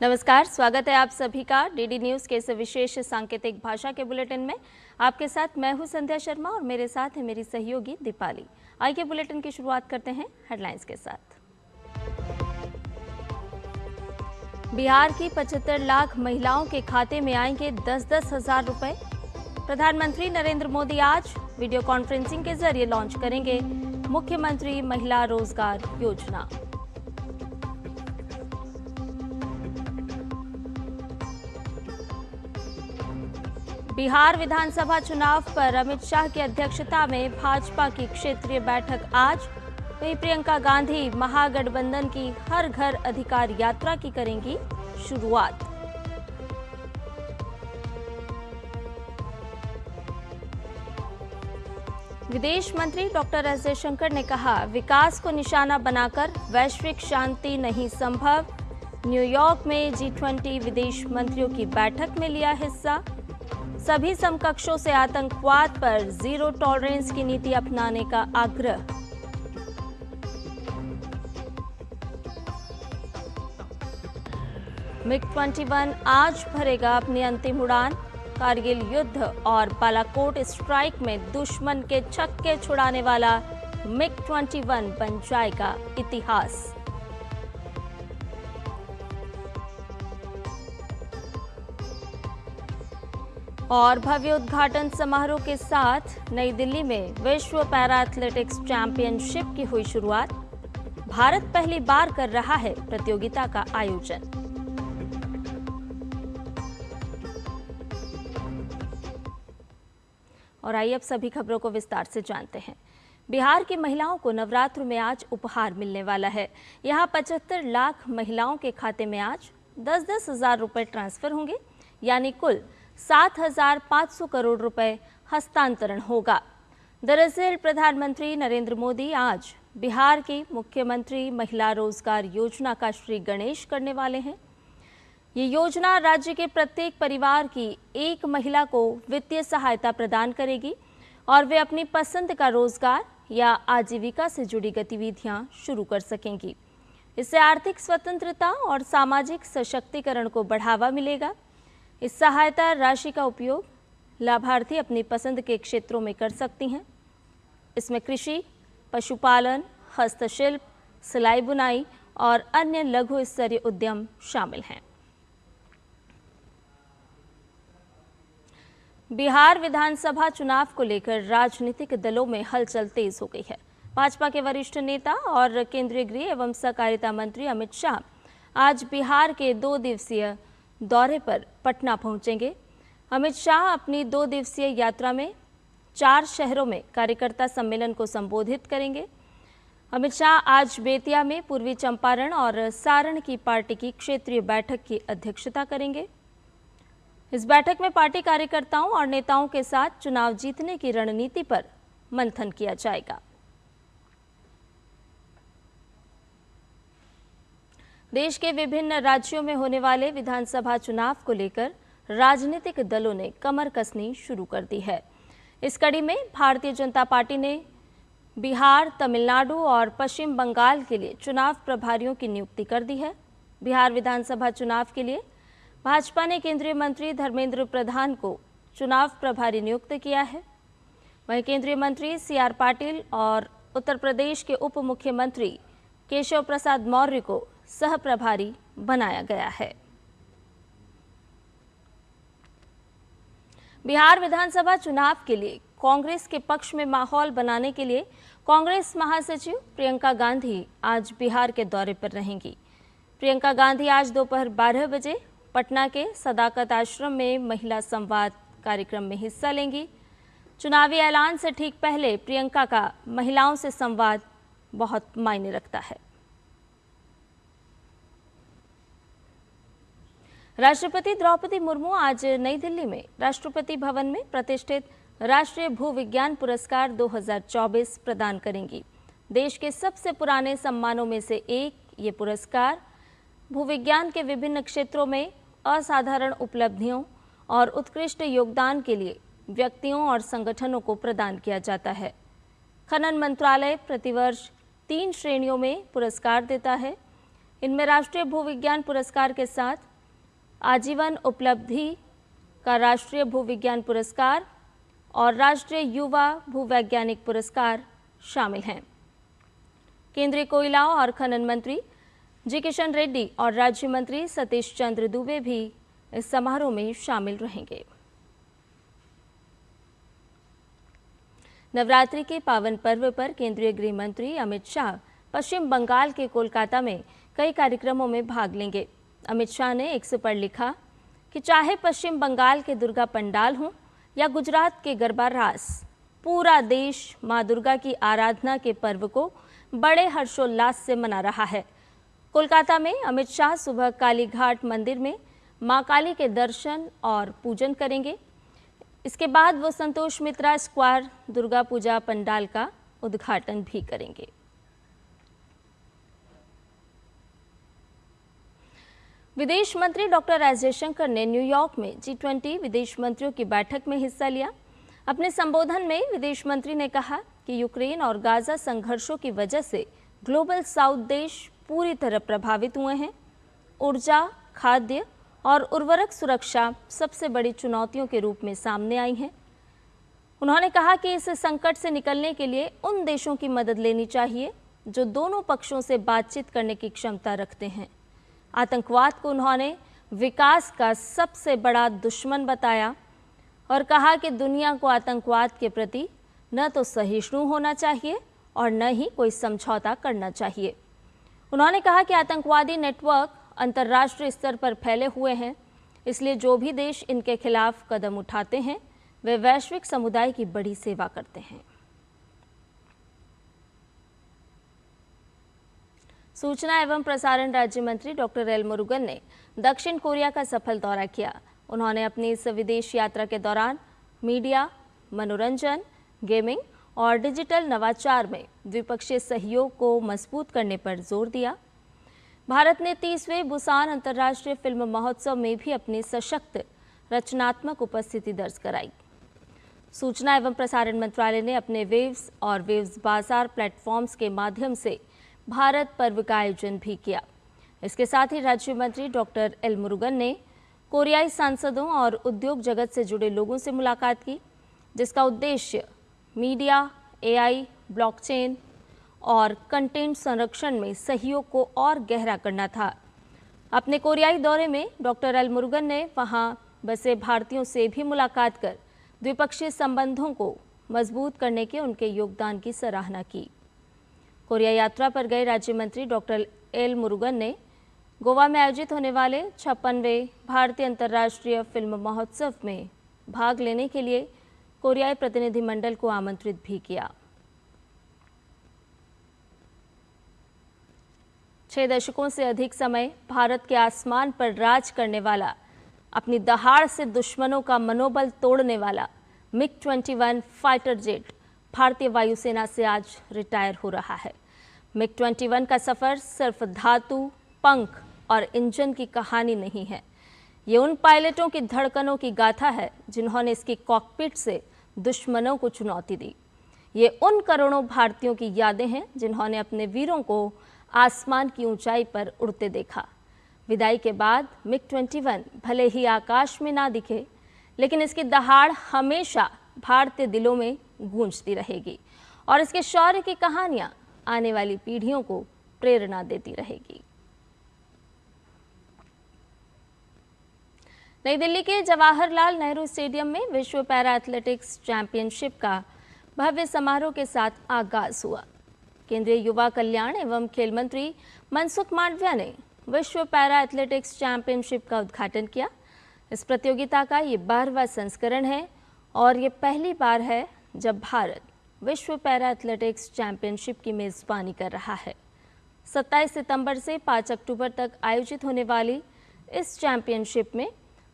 नमस्कार, स्वागत है आप सभी का डीडी न्यूज़ के इस विशेष सांकेतिक भाषा के बुलेटिन में। आपके साथ मैं हूं संध्या शर्मा और मेरे साथ है मेरी सहयोगी दीपाली। आइए बुलेटिन की शुरुआत करते हैं हेडलाइंस के साथ। बिहार की 75 लाख महिलाओं के खाते में आएंगे 10-10 हजार रुपए। प्रधानमंत्री नरेंद्र मोदी आज वीडियो कॉन्फ्रेंसिंग के जरिए लॉन्च करेंगे मुख्यमंत्री महिला रोजगार योजना। बिहार विधानसभा चुनाव पर अमित शाह की अध्यक्षता में भाजपा की क्षेत्रीय बैठक आज। वहीं प्रियंका गांधी महागठबंधन की हर घर अधिकार यात्रा की करेंगी शुरुआत। विदेश मंत्री डॉक्टर एस जयशंकर ने कहा, विकास को निशाना बनाकर वैश्विक शांति नहीं संभव। न्यूयॉर्क में G20 विदेश मंत्रियों की बैठक में लिया हिस्सा। सभी समकक्षों से आतंकवाद पर जीरो टॉलरेंस की नीति अपनाने का आग्रह। MiG-21 आज भरेगा अपनी अंतिम उड़ान। कारगिल युद्ध और बालाकोट स्ट्राइक में दुश्मन के छक्के छुड़ाने वाला MiG-21 बन जाएगा इतिहास। और भव्य उद्घाटन समारोह के साथ नई दिल्ली में विश्व पैरा एथलेटिक्स चैंपियनशिप की हुई शुरुआत। भारत पहली बार कर रहा है प्रतियोगिता का आयोजन। और आइए अब सभी खबरों को विस्तार से जानते हैं। बिहार की महिलाओं को नवरात्र में आज उपहार मिलने वाला है। यहां 75 लाख महिलाओं के खाते में आज 10-10 हजार रुपए ट्रांसफर होंगे, यानी कुल 7,500 करोड़ रुपए हस्तांतरण होगा। दरअसल प्रधानमंत्री नरेंद्र मोदी आज बिहार की मुख्यमंत्री महिला रोजगार योजना का श्री गणेश करने वाले हैं। ये योजना राज्य के प्रत्येक परिवार की एक महिला को वित्तीय सहायता प्रदान करेगी और वे अपनी पसंद का रोजगार या आजीविका से जुड़ी गतिविधियां शुरू कर सकेंगी। इससे आर्थिक स्वतंत्रता और सामाजिक सशक्तिकरण को बढ़ावा मिलेगा। इस सहायता राशि का उपयोग लाभार्थी अपनी पसंद के क्षेत्रों में कर सकती हैं। इसमें कृषि, पशुपालन, हस्तशिल्प, सिलाई बुनाई और अन्य लघु स्तरीय उद्यम शामिल हैं। बिहार विधानसभा चुनाव को लेकर राजनीतिक दलों में हलचल तेज हो गई है। भाजपा के वरिष्ठ नेता और केंद्रीय गृह एवं सहकारिता मंत्री अमित शाह आज बिहार के 2 दिवसीय दौरे पर पटना पहुंचेंगे। अमित शाह अपनी 2 दिवसीय यात्रा में 4 शहरों में कार्यकर्ता सम्मेलन को संबोधित करेंगे। अमित शाह आज बेतिया में पूर्वी चंपारण और सारण की पार्टी की क्षेत्रीय बैठक की अध्यक्षता करेंगे। इस बैठक में पार्टी कार्यकर्ताओं और नेताओं के साथ चुनाव जीतने की रणनीति पर मंथन किया जाएगा। देश के विभिन्न राज्यों में होने वाले विधानसभा चुनाव को लेकर राजनीतिक दलों ने कमर कसनी शुरू कर दी है। इस कड़ी में भारतीय जनता पार्टी ने बिहार, तमिलनाडु और पश्चिम बंगाल के लिए चुनाव प्रभारियों की नियुक्ति कर दी है। बिहार विधानसभा चुनाव के लिए भाजपा ने केंद्रीय मंत्री धर्मेंद्र प्रधान को चुनाव प्रभारी नियुक्त किया है। वहीं केंद्रीय मंत्री CR पाटिल और उत्तर प्रदेश के उप मुख्यमंत्री केशव प्रसाद मौर्य को सह प्रभारी बनाया गया है। बिहार विधानसभा चुनाव के लिए कांग्रेस के पक्ष में माहौल बनाने के लिए कांग्रेस महासचिव प्रियंका गांधी आज बिहार के दौरे पर रहेंगी। प्रियंका गांधी आज दोपहर 12 बजे पटना के सदाकत आश्रम में महिला संवाद कार्यक्रम में हिस्सा लेंगी। चुनावी ऐलान से ठीक पहले प्रियंका का महिलाओं से संवाद बहुत मायने रखता है। राष्ट्रपति द्रौपदी मुर्मू आज नई दिल्ली में राष्ट्रपति भवन में प्रतिष्ठित राष्ट्रीय भूविज्ञान पुरस्कार 2024 प्रदान करेंगी। देश के सबसे पुराने सम्मानों में से एक ये पुरस्कार भूविज्ञान के विभिन्न क्षेत्रों में असाधारण उपलब्धियों और उत्कृष्ट योगदान के लिए व्यक्तियों और संगठनों को प्रदान किया जाता है। खनन मंत्रालय प्रतिवर्ष 3 श्रेणियों में पुरस्कार देता है। इनमें राष्ट्रीय भूविज्ञान पुरस्कार के साथ आजीवन उपलब्धि का राष्ट्रीय भूविज्ञान पुरस्कार और राष्ट्रीय युवा भूवैज्ञानिक पुरस्कार शामिल हैं। केंद्रीय कोयला और खनन मंत्री जी किशन रेड्डी और राज्य मंत्री सतीश चंद्र दुबे भी इस समारोह में शामिल रहेंगे। नवरात्रि के पावन पर्व पर केंद्रीय गृह मंत्री अमित शाह पश्चिम बंगाल के कोलकाता में कई कार्यक्रमों में भाग लेंगे। अमित शाह ने एक्स पर लिखा कि चाहे पश्चिम बंगाल के दुर्गा पंडाल हों या गुजरात के गरबा रास, पूरा देश मां दुर्गा की आराधना के पर्व को बड़े हर्षोल्लास से मना रहा है। कोलकाता में अमित शाह सुबह कालीघाट मंदिर में मां काली के दर्शन और पूजन करेंगे। इसके बाद वो संतोष मित्रा स्क्वायर दुर्गा पूजा पंडाल का उद्घाटन भी करेंगे। विदेश मंत्री डॉक्टर एस जयशंकर ने न्यूयॉर्क में G20 विदेश मंत्रियों की बैठक में हिस्सा लिया। अपने संबोधन में विदेश मंत्री ने कहा कि यूक्रेन और गाजा संघर्षों की वजह से ग्लोबल साउथ देश पूरी तरह प्रभावित हुए हैं। ऊर्जा, खाद्य और उर्वरक सुरक्षा सबसे बड़ी चुनौतियों के रूप में सामने आई हैं। उन्होंने कहा कि इस संकट से निकलने के लिए उन देशों की मदद लेनी चाहिए जो दोनों पक्षों से बातचीत करने की क्षमता रखते हैं। आतंकवाद को उन्होंने विकास का सबसे बड़ा दुश्मन बताया और कहा कि दुनिया को आतंकवाद के प्रति न तो सहिष्णु होना चाहिए और न ही कोई समझौता करना चाहिए। उन्होंने कहा कि आतंकवादी नेटवर्क अंतर्राष्ट्रीय स्तर पर फैले हुए हैं, इसलिए जो भी देश इनके खिलाफ कदम उठाते हैं वे वैश्विक समुदाय की बड़ी सेवा करते हैं। सूचना एवं प्रसारण राज्य मंत्री डॉक्टर एल मुरुगन ने दक्षिण कोरिया का सफल दौरा किया। उन्होंने अपनी इस विदेश यात्रा के दौरान मीडिया, मनोरंजन, गेमिंग और डिजिटल नवाचार में द्विपक्षीय सहयोग को मजबूत करने पर जोर दिया। भारत ने 30वें बुसान अंतर्राष्ट्रीय फिल्म महोत्सव में भी अपनी सशक्त रचनात्मक उपस्थिति दर्ज कराई। सूचना एवं प्रसारण मंत्रालय ने अपने वेव्स और वेव्स बाजार प्लेटफॉर्म्स के माध्यम से भारत पर्व का आयोजन भी किया। इसके साथ ही राज्य मंत्री डॉक्टर एल मुरुगन ने कोरियाई सांसदों और उद्योग जगत से जुड़े लोगों से मुलाकात की, जिसका उद्देश्य मीडिया, AI, ब्लॉकचेन और कंटेंट संरक्षण में सहयोग को और गहरा करना था। अपने कोरियाई दौरे में डॉक्टर एल मुरुगन ने वहां बसे भारतीयों से भी मुलाकात कर द्विपक्षीय संबंधों को मजबूत करने के उनके योगदान की सराहना की। कोरिया यात्रा पर गए राज्य मंत्री डॉक्टर एल मुरुगन ने गोवा में आयोजित होने वाले 56वें भारतीय अंतर्राष्ट्रीय फिल्म महोत्सव में भाग लेने के लिए कोरियाई प्रतिनिधिमंडल को आमंत्रित भी किया। 6 दशकों से अधिक समय भारत के आसमान पर राज करने वाला, अपनी दहाड़ से दुश्मनों का मनोबल तोड़ने वाला MiG-21 फाइटर जेट भारतीय वायुसेना से आज रिटायर हो रहा है। MiG-21 का सफर सिर्फ धातु, पंख और इंजन की कहानी नहीं है, ये उन पायलटों की धड़कनों की गाथा है जिन्होंने इसकी कॉकपिट से दुश्मनों को चुनौती दी। ये उन करोड़ों भारतीयों की यादें हैं जिन्होंने अपने वीरों को आसमान की ऊंचाई पर उड़ते देखा। विदाई के बाद MiG-21 भले ही आकाश में ना दिखे, लेकिन इसकी दहाड़ हमेशा भारतीय दिलों में गूंजती रहेगी और इसके शौर्य की कहानियां आने वाली पीढ़ियों को प्रेरणा देती रहेगी। नई दिल्ली के जवाहरलाल नेहरू स्टेडियम में विश्व पैरा एथलेटिक्स चैंपियनशिप का भव्य समारोह के साथ आगाज हुआ। केंद्रीय युवा कल्याण एवं खेल मंत्री मनसुख मांडविया ने विश्व पैरा एथलेटिक्स चैंपियनशिप का उद्घाटन किया। इस प्रतियोगिता का ये 12वां संस्करण है और ये पहली बार है जब भारत विश्व पैरा एथलेटिक्स चैंपियनशिप की मेज़बानी कर रहा है। 27 सितंबर से 5 अक्टूबर तक आयोजित होने वाली इस चैंपियनशिप में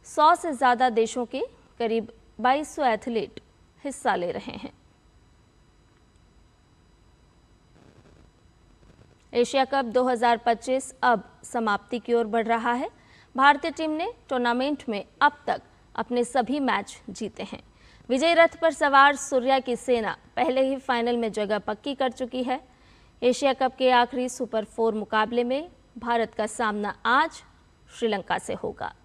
100 से ज़्यादा देशों के करीब 2200 एथलीट हिस्सा ले रहे हैं। एशिया कप 2025 अब समाप्ति की ओर बढ़ रहा है। भारतीय टीम ने टूर्नामेंट में अब तक अपने सभी मैच जीते हैं। विजयी रथ पर सवार सूर्या की सेना पहले ही फाइनल में जगह पक्की कर चुकी है। एशिया कप के आखिरी सुपर 4 मुकाबले में भारत का सामना आज श्रीलंका से होगा।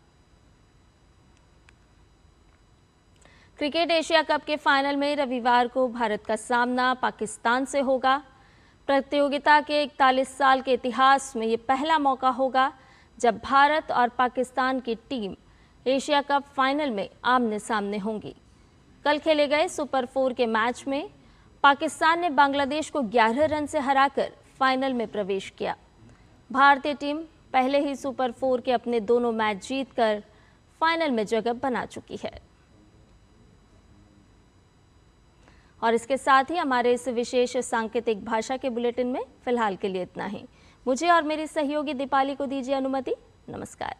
क्रिकेट एशिया कप के फाइनल में रविवार को भारत का सामना पाकिस्तान से होगा। प्रतियोगिता के 41 साल के इतिहास में ये पहला मौका होगा जब भारत और पाकिस्तान की टीम एशिया कप फाइनल में आमने सामने होंगी। कल खेले गए सुपर 4 के मैच में पाकिस्तान ने बांग्लादेश को 11 रन से हराकर फाइनल में प्रवेश किया। भारतीय टीम पहले ही सुपर 4 के अपने दोनों मैच जीतकर फाइनल में जगह बना चुकी है। और इसके साथ ही हमारे इस विशेष सांकेतिक भाषा के बुलेटिन में फिलहाल के लिए इतना ही। मुझे और मेरी सहयोगी दीपाली को दीजिए अनुमति। नमस्कार।